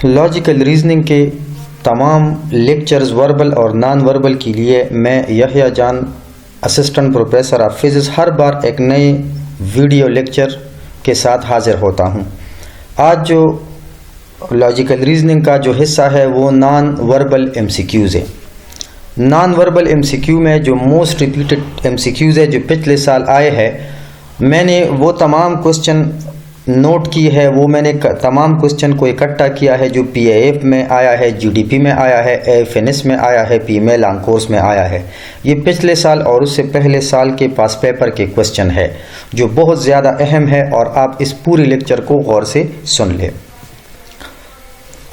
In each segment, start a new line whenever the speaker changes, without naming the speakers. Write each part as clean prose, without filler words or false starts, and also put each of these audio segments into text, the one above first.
Logical reasoning के तमाम lectures verbal और नॉन वर्बल के लिए मैं यहया जान असिस्टेंट प्रोफेसर ऑफ फिजिक्स हर बार एक नए वीडियो लेक्चर के साथ हाज़िर होता हूं। आज जो लॉजिकल रीजनिंग का जो हिस्सा है वो नॉन वर्बल एमसीक्यूज़ है। नॉन वर्बल एमसीक्यू में जो मोस्ट रिपीटेड एमसीक्यूज़ है जो पिछले साल आए हैं, मैंने वो तमाम क्वेश्चन नोट की है, वो मैंने तमाम क्वेश्चन को इकट्ठा किया है जो पीआईएफ में आया है, जीडीपी में आया है, एएफएनएस में आया है, पीएमए लॉन्ग कोर्स में आया है। ये पिछले साल और उससे पहले साल के पास पेपर के क्वेश्चन है जो बहुत ज़्यादा अहम है और आप इस पूरी लेक्चर को गौर से सुन लें।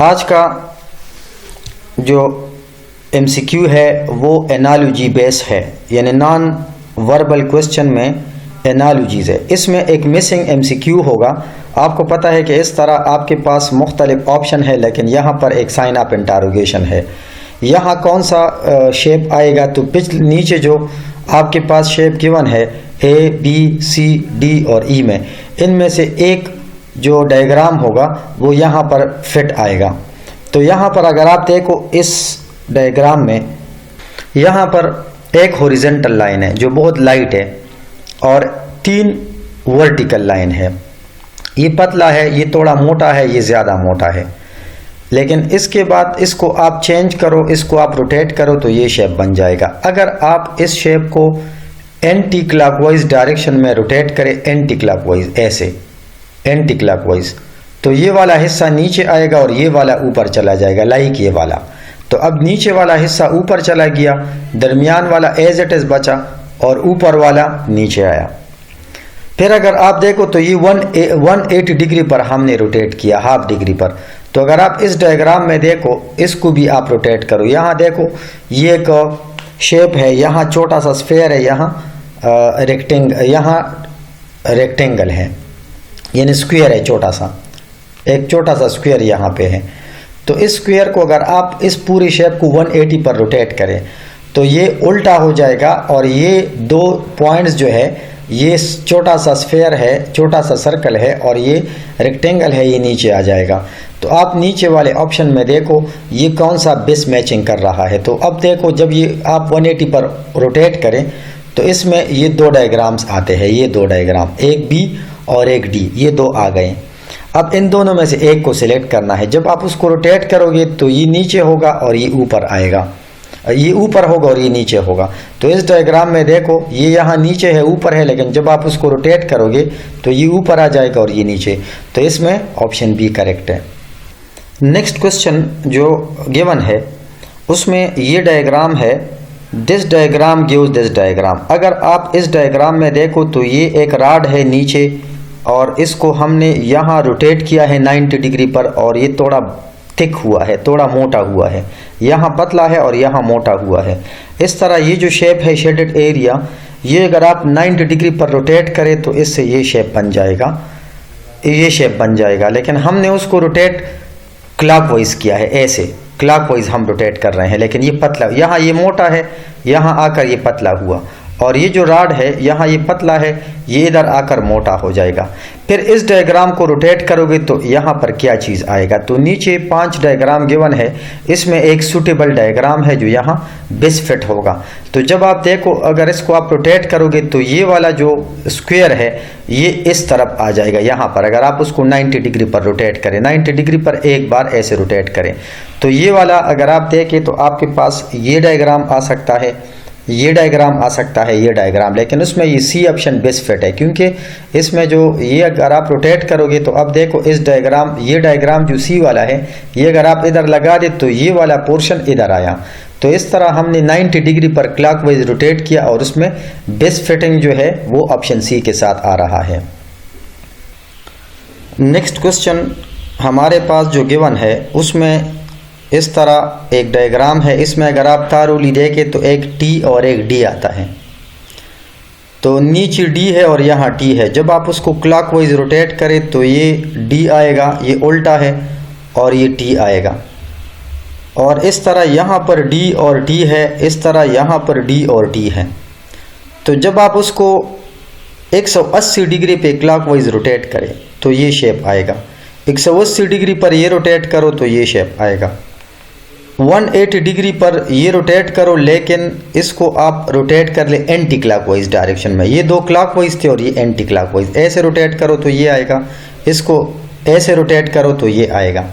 आज का जो एमसीक्यू है वो एनालॉजी बेस है, यानी नॉन वर्बल क्वेश्चन में एनालॉजीज़ है। इसमें एक मिसिंग एमसीक्यू होगा। आपको पता है कि इस तरह आपके पास मुख्तलिफ ऑप्शन है, लेकिन यहाँ पर एक साइन ऑफ इंटरोगेशन है। यहाँ कौन सा शेप आएगा, तो नीचे जो आपके पास शेप गिवन है ए बी सी डी और ई में, इनमें से एक जो डायग्राम होगा वो यहाँ पर फिट आएगा। तो यहाँ पर अगर आप देखो इस डायग्राम में, यहाँ पर एक हॉरिजॉन्टल लाइन है जो बहुत लाइट है और 3 वर्टिकल लाइन है। ये पतला है, ये थोड़ा मोटा है, ये ज़्यादा मोटा है। लेकिन इसके बाद इसको आप चेंज करो, इसको आप रोटेट करो तो ये शेप बन जाएगा। अगर आप इस शेप को एंटी क्लॉकवाइज डायरेक्शन में रोटेट करें, एंटी क्लॉकवाइज, ऐसे एंटी क्लॉकवाइज, तो ये वाला हिस्सा नीचे आएगा और ये वाला ऊपर चला जाएगा, लाइक ये वाला। तो अब नीचे वाला हिस्सा ऊपर चला गया, दरमियान वाला एज इट इज़ बचा और ऊपर वाला नीचे आया। फिर अगर आप देखो तो ये 180 डिग्री पर हमने रोटेट किया, हाफ डिग्री पर। तो अगर आप इस डायग्राम में देखो, इसको भी आप रोटेट करो। यहाँ देखो ये एक शेप है, यहाँ छोटा सा स्फेयर है, यहाँ रेक्टेंगल है, यानी स्क्वायर है, छोटा सा एक छोटा सा स्क्वायर यहाँ पे है। तो इस स्क्वायर को अगर आप इस पूरी शेप को 180 पर रोटेट करें तो ये उल्टा हो जाएगा और ये 2 पॉइंट्स जो है, ये छोटा सा स्फेयर है, छोटा सा सर्कल है और ये रेक्टेंगल है, ये नीचे आ जाएगा। तो आप नीचे वाले ऑप्शन में देखो ये कौन सा बेस मैचिंग कर रहा है। तो अब देखो जब ये आप 180 पर रोटेट करें तो इसमें ये 2 डायग्राम्स आते हैं, ये 2 डायग्राम, एक बी और एक डी, ये 2 आ गए। अब इन दोनों में से एक को सिलेक्ट करना है। जब आप उसको रोटेट करोगे तो ये नीचे होगा और ये ऊपर आएगा, ये ऊपर होगा और ये नीचे होगा। तो इस डायग्राम में देखो ये यहाँ नीचे है, ऊपर है, लेकिन जब आप उसको रोटेट करोगे तो ये ऊपर आ जाएगा और ये नीचे। तो इसमें ऑप्शन बी करेक्ट है। नेक्स्ट क्वेश्चन जो गिवन है उसमें ये डायग्राम है, this diagram gives this diagram. अगर आप इस डायग्राम में देखो तो ये एक रॉड है नीचे और इसको हमने यहाँ रोटेट किया है 90 डिग्री पर और ये थोड़ा थिक हुआ है, थोड़ा मोटा हुआ है, यहाँ पतला है और यहाँ मोटा हुआ है। इस तरह ये जो शेप है शेडेड एरिया, ये अगर आप 90 डिग्री पर रोटेट करें तो इससे ये शेप बन जाएगा, ये शेप बन जाएगा। लेकिन हमने उसको रोटेट क्लॉकवाइज किया है, ऐसे क्लॉकवाइज हम रोटेट कर रहे हैं, लेकिन ये पतला, यहाँ ये मोटा है, यहाँ आकर ये पतला हुआ, और ये जो रॉड है यहाँ ये पतला है, ये इधर आकर मोटा हो जाएगा। फिर इस डायग्राम को रोटेट करोगे तो यहाँ पर क्या चीज़ आएगा। तो नीचे 5 डायग्राम गिवन है, इसमें एक सूटेबल डायग्राम है जो यहाँ बेस फिट होगा। तो जब आप देखो अगर इसको आप रोटेट करोगे तो ये वाला जो स्क्वायर है ये इस तरफ आ जाएगा यहाँ पर। अगर आप उसको 90 डिग्री पर रोटेट करें, 90 डिग्री पर एक बार ऐसे रोटेट करें तो ये वाला अगर आप देखें तो आपके पास ये डायग्राम आ सकता है, ये डायग्राम आ सकता है, ये डायग्राम, लेकिन उसमें ये सी ऑप्शन बेस्ट फिट है क्योंकि इसमें जो ये अगर आप रोटेट करोगे तो अब देखो इस डायग्राम, ये डायग्राम जो सी वाला है ये अगर आप इधर लगा दे तो ये वाला पोर्शन इधर आया। तो इस तरह हमने 90 डिग्री पर क्लॉकवाइज रोटेट किया और उसमें बेस्ट फिटिंग जो है वो ऑप्शन सी के साथ आ रहा है। नेक्स्ट क्वेश्चन हमारे पास जो गिवन है उसमें इस तरह एक डायग्राम है, इसमें अगर आप तारुली देखें तो एक टी और एक डी आता है। तो नीचे डी है और यहाँ टी है। जब आप उसको क्लॉकवाइज रोटेट करें तो ये डी आएगा, ये उल्टा है, और ये टी आएगा। और इस तरह यहाँ पर डी और टी है, इस तरह यहाँ पर डी और टी है। तो जब आप उसको 180 डिग्री पे क्लॉकवाइज रोटेट करें तो ये शेप आएगा। 180 डिग्री पर ये रोटेट करो तो ये शेप आएगा। 180 डिग्री पर ये रोटेट करो, लेकिन इसको आप रोटेट कर ले एंटी क्लॉकवाइज डायरेक्शन में। ये दो क्लॉकवाइज थे और ये एंटी क्लॉकवाइज। ऐसे रोटेट करो तो ये आएगा, इसको ऐसे रोटेट करो तो ये आएगा।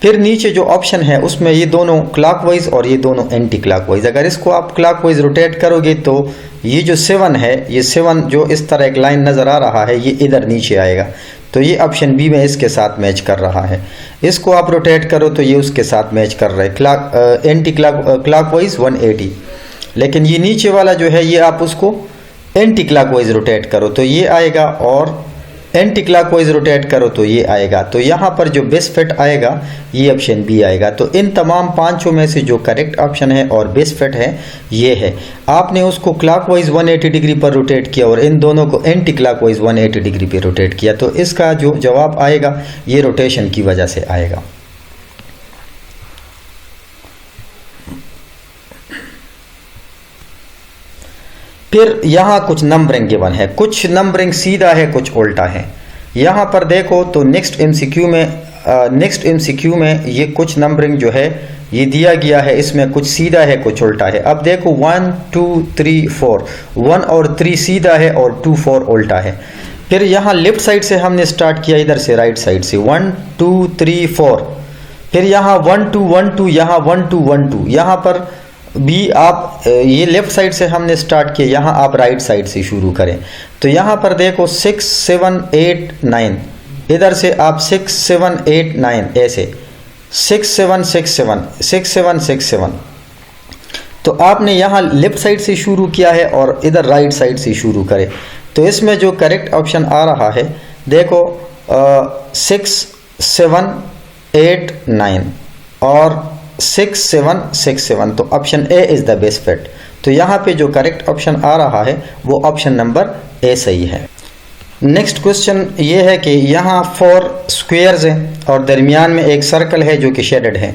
फिर नीचे जो ऑप्शन है उसमें ये दोनों क्लॉकवाइज और ये दोनों एंटी क्लॉकवाइज। अगर इसको आप क्लॉकवाइज रोटेट करोगे तो ये जो 7 है, ये 7 जो इस तरह एक लाइन नज़र आ रहा है, ये इधर नीचे आएगा। तो ये ऑप्शन बी में इसके साथ मैच कर रहा है। इसको आप रोटेट करो तो ये उसके साथ मैच कर रहा है, एंटी क्लॉकवाइज 180। लेकिन ये नीचे वाला जो है ये आप उसको एंटी क्लॉकवाइज रोटेट करो तो ये आएगा, और एंटी क्लॉकवाइज रोटेट करो तो ये आएगा। तो यहाँ पर जो बेस्ट फिट आएगा ये ऑप्शन बी आएगा। तो इन तमाम पांचों में से जो करेक्ट ऑप्शन है और बेस्ट फिट है ये है। आपने उसको क्लॉकवाइज 180 डिग्री पर रोटेट किया और इन दोनों को एंटी क्लॉकवाइज 180 डिग्री पर रोटेट किया, तो इसका जो जवाब आएगा ये रोटेशन की वजह से आएगा। फिर यहाँ कुछ नंबरिंग गिवन है, कुछ नंबरिंग सीधा है, कुछ उल्टा है। यहाँ पर देखो तो नेक्स्ट एमसीक्यू में ये कुछ नंबरिंग जो है ये दिया गया है, इसमें कुछ सीधा है कुछ उल्टा है। अब देखो 1 2 3 4, 1 और 3 सीधा है और 2 4 उल्टा है। फिर यहाँ लेफ्ट साइड से हमने स्टार्ट किया, इधर से राइट साइड से 1 2 3 4। फिर यहाँ 1 2 1 2, यहाँ 1 2 1 2। यहाँ पर भी आप ये लेफ्ट साइड से हमने स्टार्ट किया, यहाँ आप राइट साइड से शुरू करें। तो यहाँ पर देखो 6 7 8 9, इधर से आप 6 7 8 9, ऐसे 6 7 6 7 6 7 6 7। तो आपने यहाँ लेफ्ट साइड से शुरू किया है और इधर राइट साइड से शुरू करें। तो इसमें जो करेक्ट ऑप्शन आ रहा है देखो 6 7 8 9 और 6 7 6 7। तो option A is the best fit. तो यहाँ पे जो करेक्ट ऑप्शन आ रहा है वो ऑप्शन नंबर ए सही है। नेक्स्ट क्वेश्चन ये है कि यहाँ 4 स्क्वायर्स हैं और दरमियान में एक सर्कल है जो कि शेडेड है।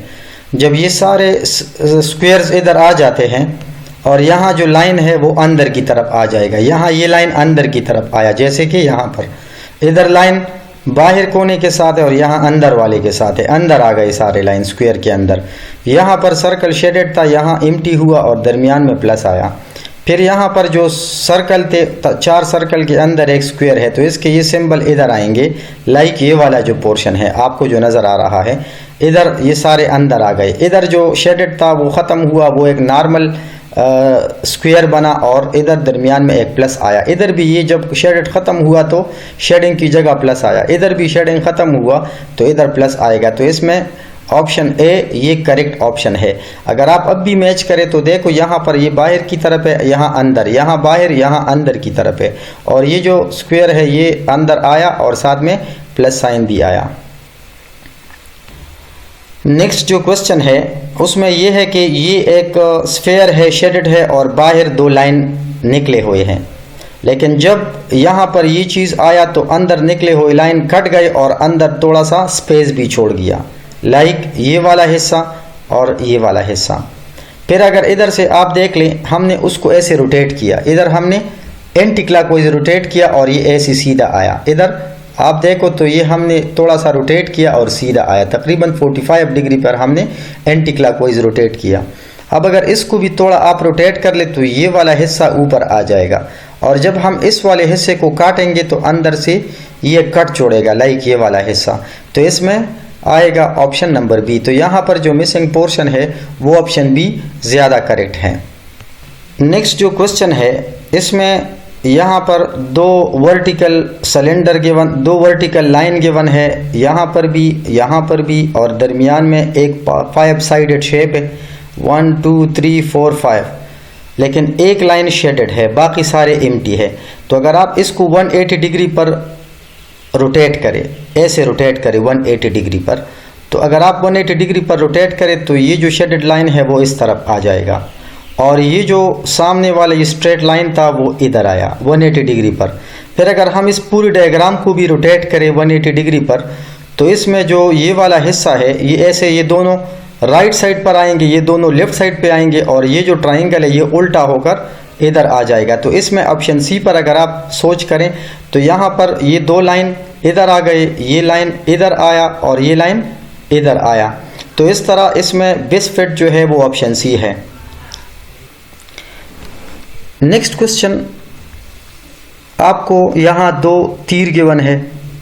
जब ये सारे स्क्वायर्स इधर आ जाते हैं और यहाँ जो लाइन है वो अंदर की तरफ आ जाएगा, यहाँ ये लाइन अंदर की तरफ आया, जैसे कि यहाँ पर इधर लाइन बाहर कोने के साथ है और यहाँ अंदर वाले के साथ है, अंदर आ गए सारे लाइन स्क्वायर के अंदर। यहाँ पर सर्कल शेडेड था, यहाँ एम्प्टी हुआ और दरमियान में प्लस आया। फिर यहाँ पर जो सर्कल थे 4 सर्कल के अंदर एक स्क्वायर है, तो इसके ये सिंबल इधर आएंगे, लाइक ये वाला जो पोर्शन है आपको जो नज़र आ रहा है, इधर ये सारे अंदर आ गए। इधर जो शेडेड था वो ख़त्म हुआ, वो एक नॉर्मल स्क्वायर बना और इधर दरमियान में एक प्लस आया। इधर भी ये जब शेडेड ख़त्म हुआ तो शेडिंग की जगह प्लस आया, इधर भी शेडिंग ख़त्म हुआ तो इधर प्लस आएगा। तो इसमें ऑप्शन ए ये करेक्ट ऑप्शन है। अगर आप अब भी मैच करें तो देखो यहाँ पर ये बाहर की तरफ है, यहाँ अंदर, यहाँ बाहर, यहाँ अंदर की तरफ है, और ये जो स्क्वायर है ये अंदर आया और साथ में प्लस साइन भी आया। नेक्स्ट जो क्वेश्चन है उसमें यह है कि ये एक स्फेयर है, शेडेड है और बाहर 2 लाइन निकले हुए हैं, लेकिन जब यहाँ पर ये चीज़ आया तो अंदर निकले हुए लाइन कट गए और अंदर थोड़ा सा स्पेस भी छोड़ गया, लाइक ये वाला हिस्सा और ये वाला हिस्सा। फिर अगर इधर से आप देख लें, हमने उसको ऐसे रोटेट किया, इधर हमने एंटी क्लॉकवाइज रोटेट किया और ये ऐसे सीधा आया। इधर आप देखो तो ये हमने थोड़ा सा रोटेट किया और सीधा आया, तकरीबन 45 डिग्री पर हमने एंटी क्लॉकवाइज रोटेट किया। अब अगर इसको भी थोड़ा आप रोटेट कर ले तो ये वाला हिस्सा ऊपर आ जाएगा, और जब हम इस वाले हिस्से को काटेंगे तो अंदर से ये कट छोड़ेगा, लाइक ये वाला हिस्सा। तो इसमें आएगा ऑप्शन नंबर बी। तो यहाँ पर जो मिसिंग पोर्शन है वो ऑप्शन बी ज़्यादा करेक्ट है। नेक्स्ट जो क्वेश्चन है इसमें यहाँ पर 2 vertical cylinder given, 2 vertical line given है, यहाँ पर भी, और दरमियान में एक 5 साइडेड शेप है, 1 2 3 4 5, लेकिन एक लाइन शेडेड है, बाकी सारे एम्प्टी है। तो अगर आप इसको 180 डिग्री पर रोटेट करें, ऐसे रोटेट करें 180 डिग्री पर, तो अगर आप 180 डिग्री पर रोटेट करें तो ये जो शेडेड लाइन है वो इस तरफ आ जाएगा, और ये जो सामने वाला ये स्ट्रेट लाइन था वो इधर आया 180 डिग्री पर। फिर अगर हम इस पूरी डायग्राम को भी रोटेट करें 180 डिग्री पर, तो इसमें जो ये वाला हिस्सा है ये ऐसे, ये दोनों राइट साइड पर आएंगे, ये दोनों लेफ्ट साइड पे आएंगे, और ये जो ट्राइंगल है ये उल्टा होकर इधर आ जाएगा। तो इसमें ऑप्शन सी पर अगर आप सोच करें तो यहाँ पर ये 2 लाइन इधर आ गए, ये लाइन इधर आया और ये लाइन इधर आया। तो इस तरह इसमें बेस्ट फिट जो है वो ऑप्शन सी है। नेक्स्ट क्वेश्चन, आपको यहाँ 2 तीर गिवन है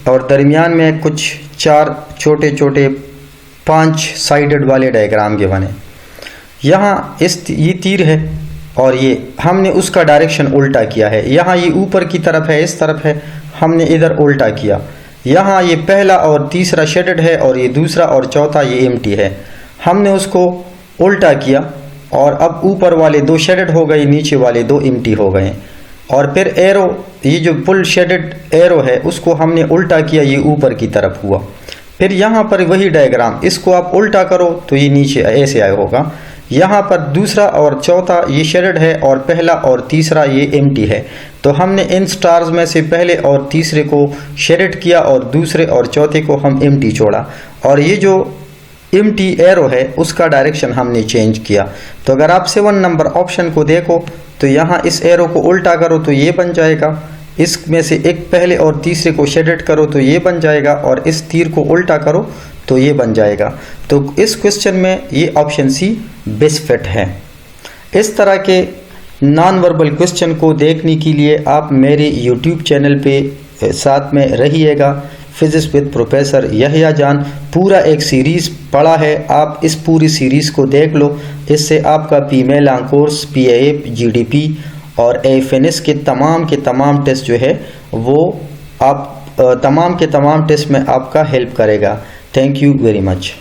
और दरमियान में कुछ 4 छोटे छोटे 5 साइडेड वाले डायग्राम गिवन है। यहाँ ये तीर है और ये हमने उसका डायरेक्शन उल्टा किया है। यहाँ ये ऊपर की तरफ है, इस तरफ है, हमने इधर उल्टा किया। यहाँ ये पहला और तीसरा शेडेड है और ये दूसरा और चौथा ये एम्प्टी है, हमने उसको उल्टा किया और अब ऊपर वाले 2 शेडेड हो गए, नीचे वाले 2 एम्प्टी हो गए। और फिर एरो, ये जो फुल शेडेड एरो है उसको हमने उल्टा किया, ये ऊपर की तरफ हुआ। फिर यहाँ पर वही डायग्राम, इसको आप उल्टा करो तो ये नीचे ऐसे आया होगा। यहाँ पर दूसरा और चौथा ये शेडेड है और पहला और तीसरा ये एम्प्टी है। तो हमने इन स्टार्स में से पहले और तीसरे को शेडेड किया और दूसरे और चौथे को हम एम्प्टी छोड़ा, और ये जो एम्प्टी एरो है उसका डायरेक्शन हमने चेंज किया। तो अगर आप 7 नंबर ऑप्शन को देखो तो यहाँ इस एरो को उल्टा करो तो ये बन जाएगा, इसमें से एक पहले और तीसरे को शेडेड करो तो ये बन जाएगा, और इस तीर को उल्टा करो तो ये बन जाएगा। तो इस क्वेश्चन में ये ऑप्शन सी बेस्ट फिट है। इस तरह के नॉन वर्बल क्वेश्चन को देखने के लिए आप मेरे यूट्यूब चैनल पे साथ में रहिएगा। फिजिक्स विद प्रोफेसर यहिया जान पूरा एक सीरीज़ पढ़ा है, आप इस पूरी सीरीज़ को देख लो। इससे आपका पीमेल लॉन्ग कोर्स, PAF, GDP और AFNS के तमाम टेस्ट जो है वो आप तमाम टेस्ट में आपका हेल्प करेगा। Thank you very much.